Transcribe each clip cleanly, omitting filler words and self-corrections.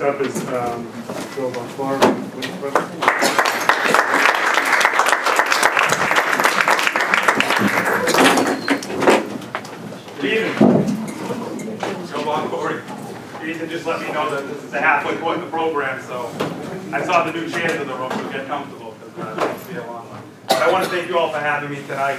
Next up is Boncore. Good evening. Boncore. Ethan just let me know that this is a halfway point in the program, so I saw the new chairs in the room, so get comfortable because it's be a long one. But I want to thank you all for having me tonight.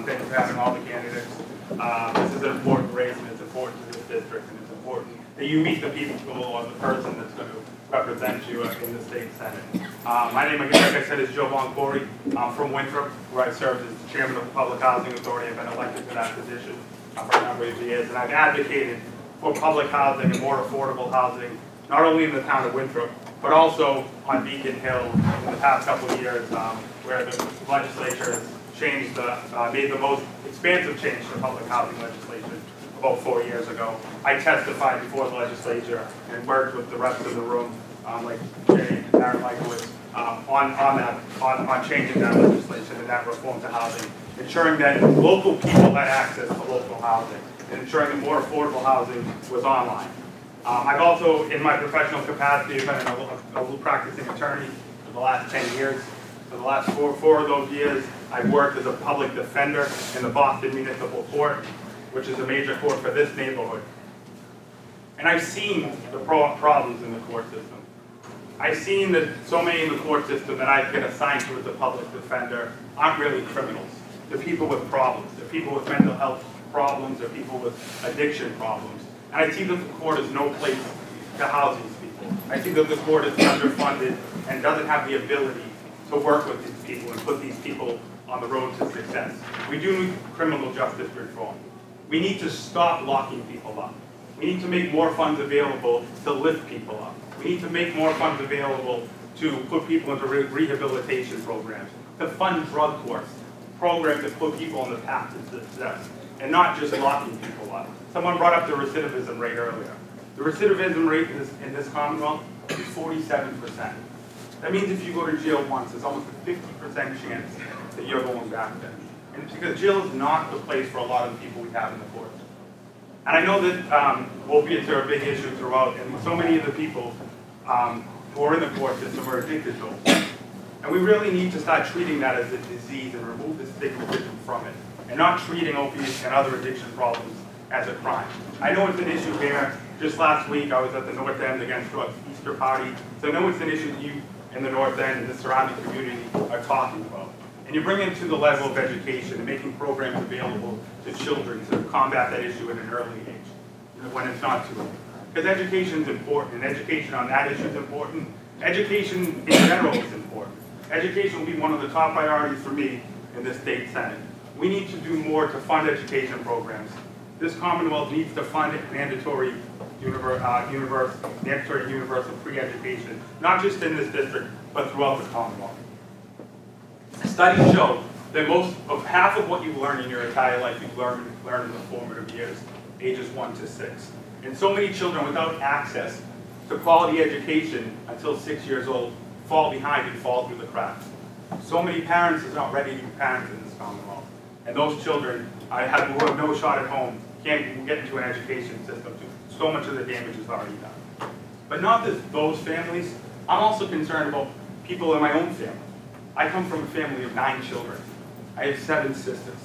Thank you for having all the candidates. This is an important race, and it's important to this district, and it's important that you meet the people or the person that's going to represent you in the state senate. My name, again, like I said, is Joe Boncore. I'm from Winthrop, where I served as chairman of the Public Housing Authority. I've been elected to that position for a number of years, and I've advocated for public housing and more affordable housing, not only in the town of Winthrop, but also on Beacon Hill in the past couple of years, where the legislature has changed, made the most expansive change to public housing legislation about 4 years ago. I testified before the legislature and worked with the rest of the room, like Jay and Aaron Michaelowitz, on changing that legislation and that reform to housing, ensuring that local people had access to local housing, and ensuring that more affordable housing was online. I've also, in my professional capacity, been a practicing attorney for the last 10 years. For the last four of those years, I've worked as a public defender in the Boston Municipal Court, which is a major court for this neighborhood. And I've seen the problems in the court system. I've seen that so many in the court system that I've been assigned to as a public defender aren't really criminals. They're people with problems. They're people with mental health problems. They're people with addiction problems. And I see that the court is no place to house these people. I see that the court is underfunded and doesn't have the ability to work with these people and put these people on the road to success. We do need criminal justice reform. We need to stop locking people up. We need to make more funds available to lift people up. We need to make more funds available to put people into rehabilitation programs, to fund drug courts, programs that put people on the path to success, and not just locking people up. Someone brought up the recidivism rate earlier. The recidivism rate in this Commonwealth is 47%. That means if you go to jail once, there's almost a 50% chance that you're going back there. And it's because jail is not the place for a lot of the people we have in the courts. And I know that opiates are a big issue throughout, and so many of the people who are in the court system are addicted to them. And we really need to start treating that as a disease and remove the stigmatism from it, and not treating opiates and other addiction problems as a crime. I know it's an issue here. Just last week I was at the North End against the Easter Party, so I know it's an issue that you in the North End and the surrounding community are talking about. And you bring it to the level of education and making programs available to children to combat that issue at an early age, when it's not too late. Because education is important, and education on that issue is important. Education in general is important. Education will be one of the top priorities for me in this state senate. We need to do more to fund education programs. This Commonwealth needs to fund mandatory universal pre-education, not just in this district, but throughout the Commonwealth. Studies show that half of what you learn in your entire life you learn in the formative years, ages 1 to 6. And so many children without access to quality education until 6 years old fall behind and fall through the cracks. So many parents are not ready to be parents in this Commonwealth. And those children who have no shot at home can't get into an education system. So much of the damage is already done. But not just those families. I'm also concerned about people in my own family. I come from a family of 9 children. I have 7 sisters.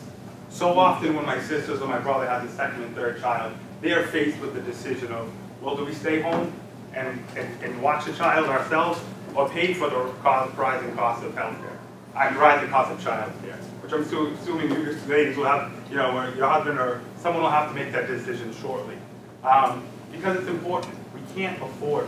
So often when my sisters or my brother has a second and third child, they are faced with the decision of, well, do we stay home and watch the child ourselves, or pay for the rising cost of health care, and rising cost of child care, which I'm assuming you ladies will have, or your husband or someone will have to make that decision shortly. Because it's important. We can't afford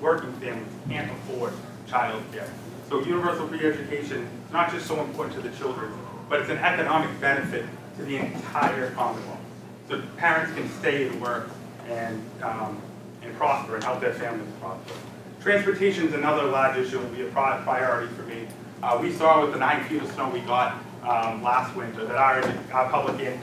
working families can't afford child care. So universal pre-education is not just so important to the children, but it's an economic benefit to the entire Commonwealth. So parents can stay and work and prosper and help their families prosper. Transportation is another large issue and will be a priority for me. We saw with the 9 feet of snow we got last winter that our public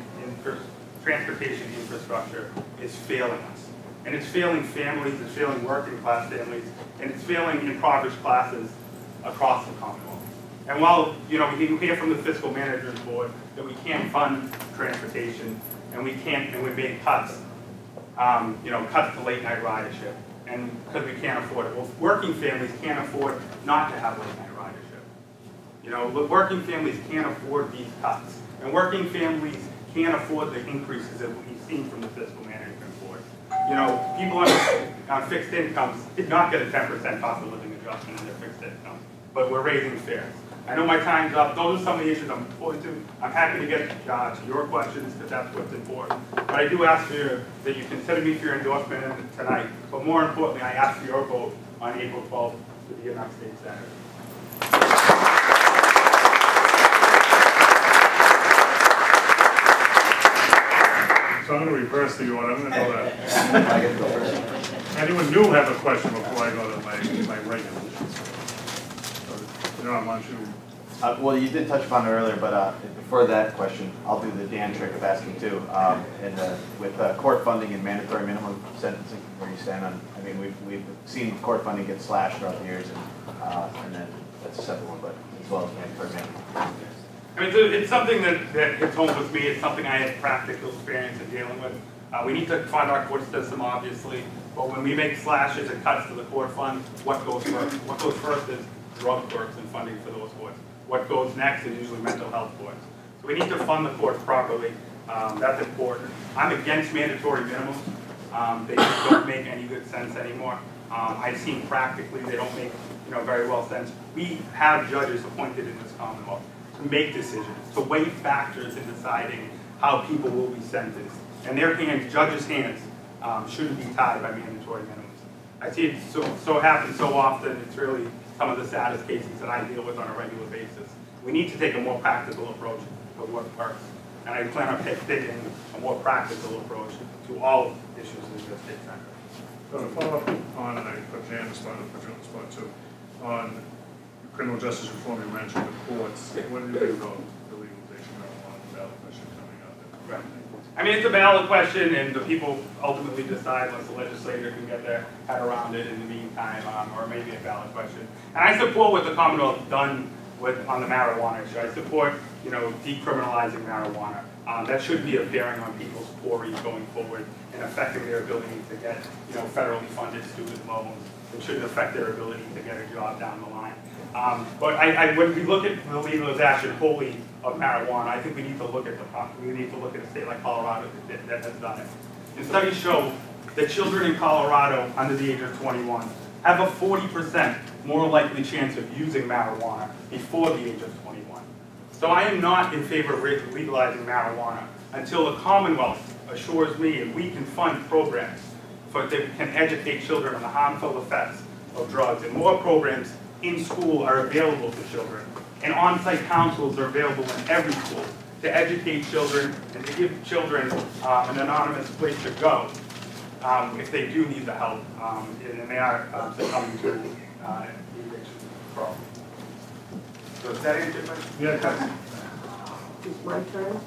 transportation infrastructure is failing us. And it's failing families, it's failing working class families, and it's failing impoverished classes across the Commonwealth. And while we can hear from the Fiscal Managers Board that we can't fund transportation and we made cuts, cuts to late night ridership, and because we can't afford it. Well, working families can't afford not to have late night ridership. You know, working families can't afford these cuts, and working families can't afford the increases that we've seen from the fiscal management board. You know, people on fixed incomes did not get a 10% cost of living adjustment in their fixed income, but we're raising fares. I know my time's up. Those are some of the issues I'm going to. I'm happy to get to your questions because that's what's important. But I do ask for that you consider me for your endorsement tonight. But more importantly, I ask for your vote on April 12th to be your next state senator. So I'm going to reverse the order. I'm going to go to anyone new have a question before I go to my resolutions. So, why don't you? Well, you did touch upon it earlier, but before that question, I'll do the Dan trick of asking too. With court funding and mandatory minimum sentencing, where you stand on? I mean, we've seen court funding get slashed throughout the years, and then that's a separate one, but as well as mandatory minimum. I mean, it's something that hits home with me. It's something I have practical experience in dealing with. We need to fund our court system, obviously, but when we make slashes and cuts to the court fund, what goes first? What goes first is drug courts and funding for those courts. What goes next is usually mental health courts. So we need to fund the courts properly. That's important. I'm against mandatory minimums. They just don't make any good sense anymore. I've seen practically they don't make very well sense. We have judges appointed in this Commonwealth to make decisions, to weigh factors in deciding how people will be sentenced. And their hands, judges' hands, shouldn't be tied by mandatory minimums. I see it so happen so often. It's really some of the saddest cases that I deal with on a regular basis. We need to take a more practical approach to what works. And I plan on taking a more practical approach to all issues in the state center. So to follow up on, and I put Jan on the spot, and put you on the spot too, on criminal justice reform, you mentioned the courts. What do you think about the legalization of marijuana ballot question coming up? Right. I mean, it's a valid question, and the people ultimately decide once the legislature can get their head around it in the meantime, or maybe a valid question. And I support what the Commonwealth done on the marijuana issue. I support, decriminalizing marijuana. That should be a bearing on people's quarries going forward and affecting their ability to get, federally funded student loans. It shouldn't affect their ability to get a job down the line. But when we look at the legalization wholly of marijuana, I think we need to look at a state like Colorado that has done it. And studies show that children in Colorado under the age of 21 have a 40% more likely chance of using marijuana before the age of 21. So I am not in favor of legalizing marijuana until the Commonwealth assures me and we can fund programs that can educate children on the harmful effects of drugs. And more programs in school are available to children. And on-site counsels are available in every school to educate children and to give children an anonymous place to go if they do need the help and they are succumbing to the addiction problem. So does that answer your question? Yeah. It's my turn?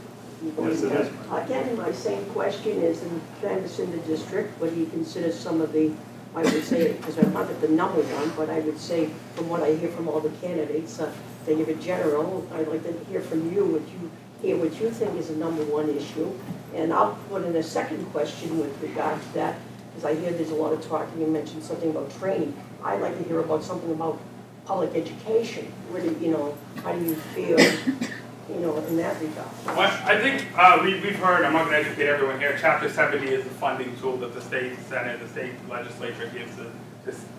Yes, it is. Again, my same question is, in canvass in the district, what do you consider some of the, I would say, because I'm not at the number one, but I would say from what I hear from all the candidates, they give a general. I'd like to hear from you what you think is the number one issue. And I'll put in a second question with regard to that, because I hear there's a lot of talk, and you mentioned something about training. I'd like to hear about something about public education. Where do how do you feel, in that regard? Well, I think we've heard, I'm not going to educate everyone here, Chapter 70 is the funding tool that the state Senate, the state legislature gives the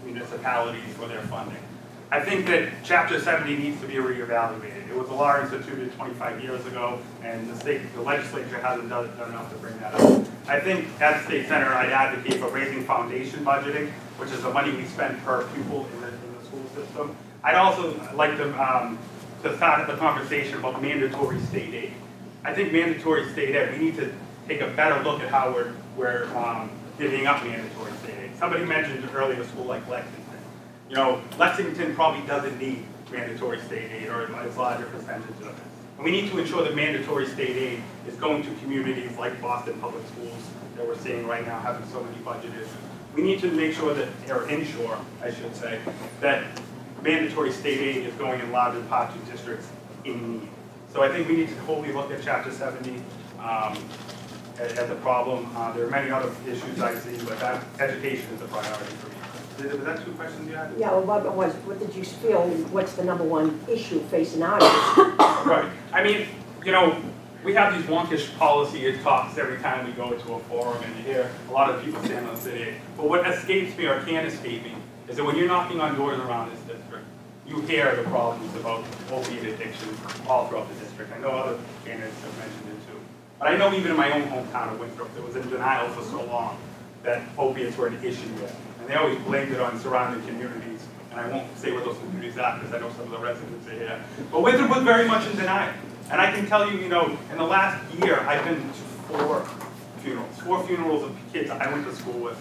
municipalities for their funding. I think that Chapter 70 needs to be reevaluated. It was a law instituted 25 years ago, and the legislature hasn't done enough to bring that up. I think as a state senator, I'd advocate for raising foundation budgeting, which is the money we spend per pupil in the school system. I'd also like to start the conversation about mandatory state aid. I think mandatory state aid, we need to take a better look at how we're giving up mandatory state aid. Somebody mentioned earlier a school like Lexington. Lexington probably doesn't need mandatory state aid, or a larger percentage of it. And we need to ensure that mandatory state aid is going to communities like Boston Public Schools that we're seeing right now having so many budget issues. We need to make sure that, or ensure, I should say, that mandatory state aid is going in larger part to districts in need. So I think we need to wholly look at Chapter 70 as a problem. There are many other issues I see, but that education is a priority for me. Was that two questions you had? Yeah, well, what did you feel, what's the number one issue facing our district? Right. I mean, you know, we have these wonkish policy talks every time we go to a forum, and you hear a lot of people stand on the city. But what escapes me or can escape me is that when you're knocking on doors around this district, you hear the problems about opiate addiction all throughout the district. I know other candidates have mentioned it too. But I know even in my own hometown of Winthrop, there was in denial for so long that opiates were an issue there. And they always blamed it on surrounding communities. And I won't say where those communities are because I know some of the residents are here. But Winthrop was very much in denial. And I can tell you, you know, in the last year, I've been to 4 funerals of kids I went to school with.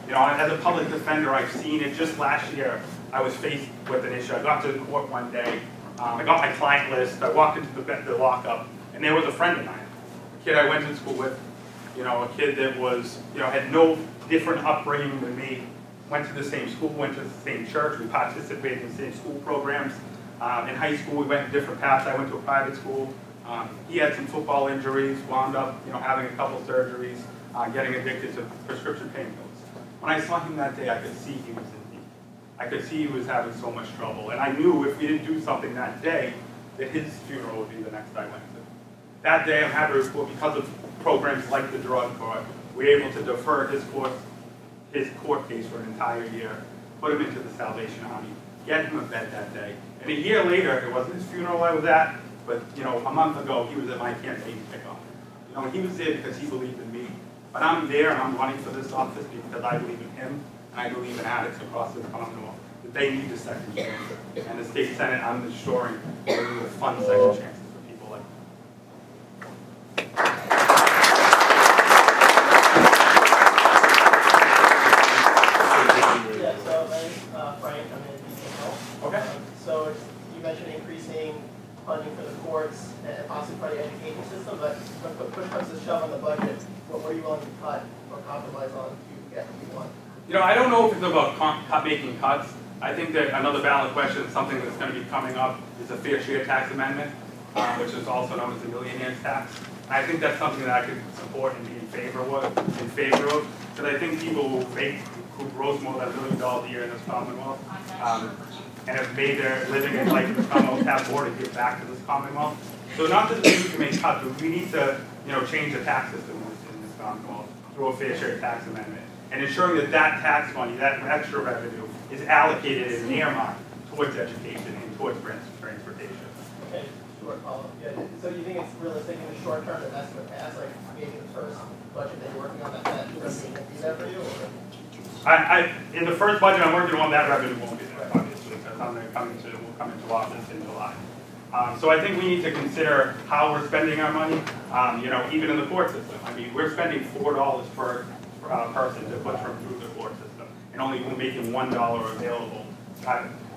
You know, as a public defender, I've seen it. Just last year, I was faced with an issue. I got to the court one day. I got my client list. I walked into the lockup, and there was a friend of mine, a kid I went to school with. You know, a kid that was, you know, had no different upbringing than me. Went to the same school, went to the same church. We participated in the same school programs. In high school, we went different paths. I went to a private school. He had some football injuries, wound up, you know, having a couple surgeries, getting addicted to prescription painkillers. When I saw him that day, I could see he was in need. I could see he was having so much trouble. And I knew if we didn't do something that day, that his funeral would be the next I went to. That day, I'm happy to report, because of programs like the drug court, we were able to defer his court case for an entire year, put him into the Salvation Army, get him a bed that day. And a year later, it wasn't his funeral I was at, but you know, a month ago, he was at my campaign kickoff. You know, he was there because he believed in me. But I'm there and I'm running for this office because I believe in him, and I believe in addicts across the Commonwealth, that they need a second chance. And the state Senate, I'm ensuring we're going to fund second chances for people like Yeah, so my name's Frank, I'm in Beacon Health. Okay. So you mentioned increasing funding for the courts and possibly for the education system, but when push comes to shove on the budget, what are you willing to cut or compromise on to get what you want? You know, I don't know if it's about making cuts. I think that another valid question, something that's going to be coming up, is a fair share tax amendment, which is also known as the millionaire's tax. And I think that's something that I could support and be in favor of, because I think people who gross more than $1 million a year in this Commonwealth, and have made their living in life in this Commonwealth, have more to give back to this Commonwealth. So not just we need to make cuts, but we need to, you know, change the tax system in this Commonwealth through a fair share tax amendment, and ensuring that that tax money, that extra revenue, is allocated and earmarked towards education and towards transportation. Okay, short follow-up. Yeah. So you think it's realistic in the short term that that's going to pass, like maybe the first budget that you're working on, that revenue won't be there for you? Or? In the first budget I'm working on, that revenue won't be there, obviously, because we'll come into office in July. So I think we need to consider how we're spending our money, you know, even in the court system. I mean, we're spending $4 per person to put them through the court system, and only we're making $1 available.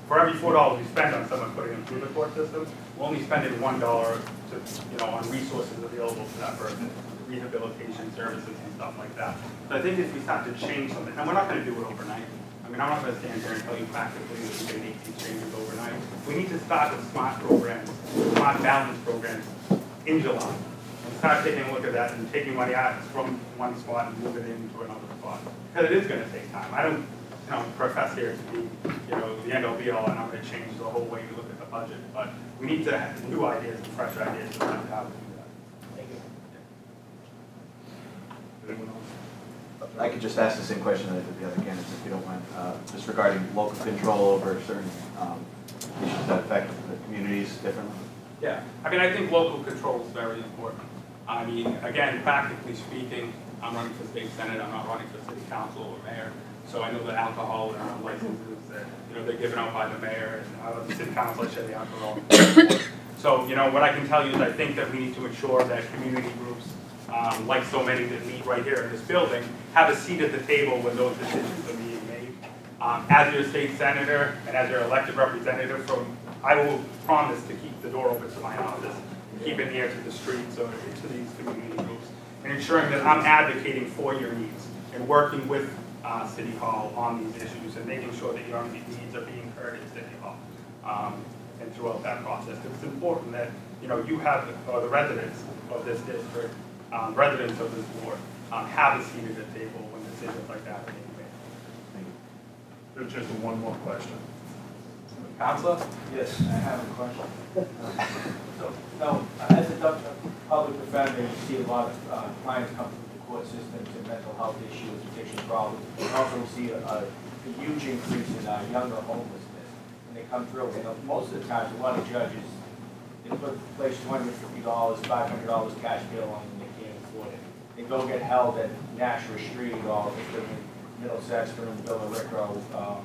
For every $4 we spend on someone putting them through the court system, we're only spending $1 to, you know, on resources available to that person, rehabilitation services and stuff like that. So I think if we start to change something, and we're not going to do it overnight. I mean, I'm not going to stand here and tell you practically that we can make these changes overnight. We need to start with smart programs, smart balance programs in July. And start taking a look at that and taking money out from one spot and move it into another spot. Because it is going to take time. I don't, you know, profess here to be, you know, the end all be all, and I'm going to change the whole way you look at the budget. But we need to have new ideas and fresh ideas about how to do that. Thank you. Anyone else? I could just ask the same question that the other candidates, if you don't mind, just regarding local control over certain issues that affect the communities differently. Yeah, I mean, I think local control is very important. I mean, again, practically speaking, I'm running for state senate, I'm not running for city council or mayor. So I know that alcohol licenses that, you know, they're given out by the mayor, and I love the city council, I share the alcohol. So, you know, what I can tell you is I think that we need to ensure that community groups, like so many that meet right here in this building, have a seat at the table when those decisions are being made. As your state senator and as your elected representative, I will promise to keep the door open to my office, keep it near to the streets or to these community groups, and ensuring that I'm advocating for your needs and working with City Hall on these issues and making sure that your needs are being heard at City Hall and throughout that process. It's important that, you know, you have, or the residents of this district residents of this board have a seat at the table when decisions like that are being made. There's just one more question. Counselor? Yes, I have a question. So, now, as a public defender, you see a lot of clients come through the court system to mental health issues, addiction problems. You also see a huge increase in younger homelessness. And they come through, and most of the times, a lot of judges, they place $250, $500 cash bail on them, they can't afford it. They go get held at Nashua Street or if they're in Middlesex or in Billerica,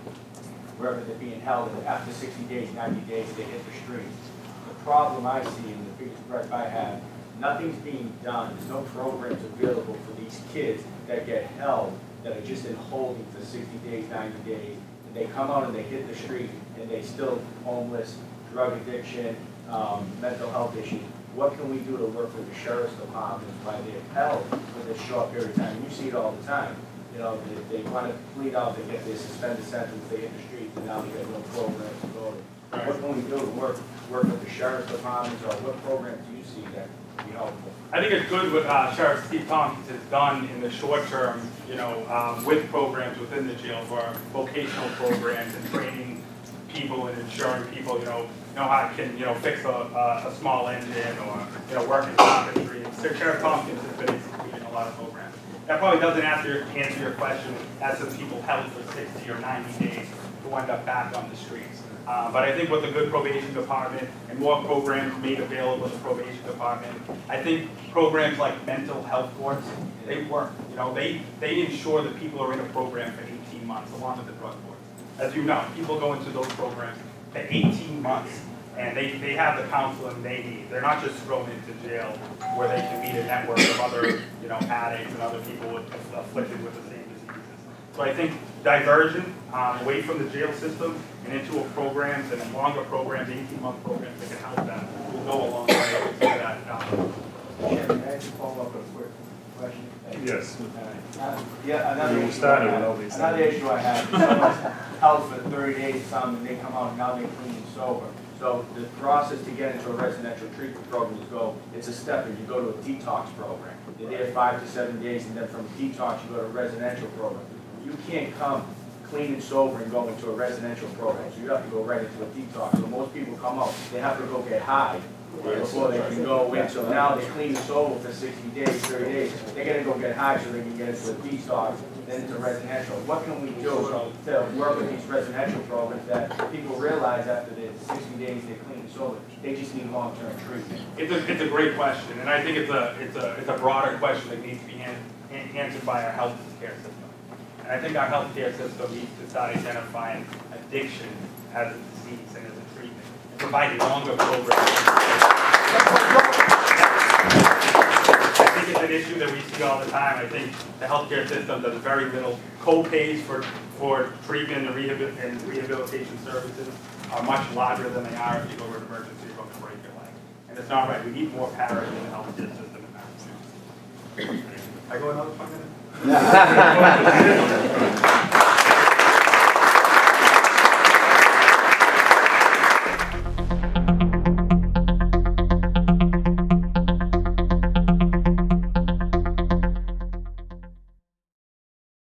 wherever they're being held, and after 60 days, 90 days, they hit the streets. The problem I see, and the biggest gripe I have, nothing's being done. There's no programs available for these kids that get held, that are just in holding for 60 days, 90 days, and they come out and they hit the street, and they still homeless, drug addiction, mental health issues. What can we do to work with the sheriff's departments while they're held for this short period of time? You see it all the time. You know, they want to plead out, they get their suspended sentence, they hit the streets, and now they get no programs to go to. What can we do to work with the sheriff's departments, or what programs do you see that would be helpful? I think it's good what Sheriff Steve Tompkins has done in the short term, you know, with programs within the jail for vocational programs and training people and ensuring people, you know how to fix a small engine or, work in carpentry. So Sheriff Tompkins has been executing a lot of programs. That probably doesn't answer your question as to people held for 60 or 90 days to wind up back on the streets. But I think with a good probation department and more programs made available to the probation department, I think programs like mental health courts, they work. You know, they ensure that people are in a program for 18 months along with the drug courts. As you know, people go into those programs for 18 months and they have the counseling they need. They're not just thrown into jail where they can meet a network of other, addicts and other people afflicted with the same diseases. So I think diversion away from the jail system and into a programs and longer programs, 18-month programs that can help them will go a long way to that. Chairman, may I just follow up with a quick question? Yes. Another issue I have, someone's held for 30 days or something, and they come out and now they're clean and sober. So the process to get into a residential treatment program is it's a step, and you go to a detox program. You're there 5 to 7 days, and then from detox you go to a residential program. You can't come clean and sober and go into a residential program, so you have to go right into a detox. So most people come out, they have to go get high before they can go in. So now they're clean and sober for 60 days, 30 days. They got to go get high so they can get into a detox, then into residential. What can we do to work with these residential programs that people realize after the 60 days they're clean and sober, they just need long-term treatment? It's a great question, and I think it's a broader question that needs to be answered by our health care system. And I think our healthcare system needs to start identifying addiction as a disease and as a treatment, and providing longer programs. I think it's an issue that we see all the time. I think the healthcare system does very little. Co-pays for treatment and rehabilitation services are much larger than they are if you go to an emergency room and break your leg. And it's not right. We need more parity in the healthcare system in Massachusetts. I go another 5 minutes?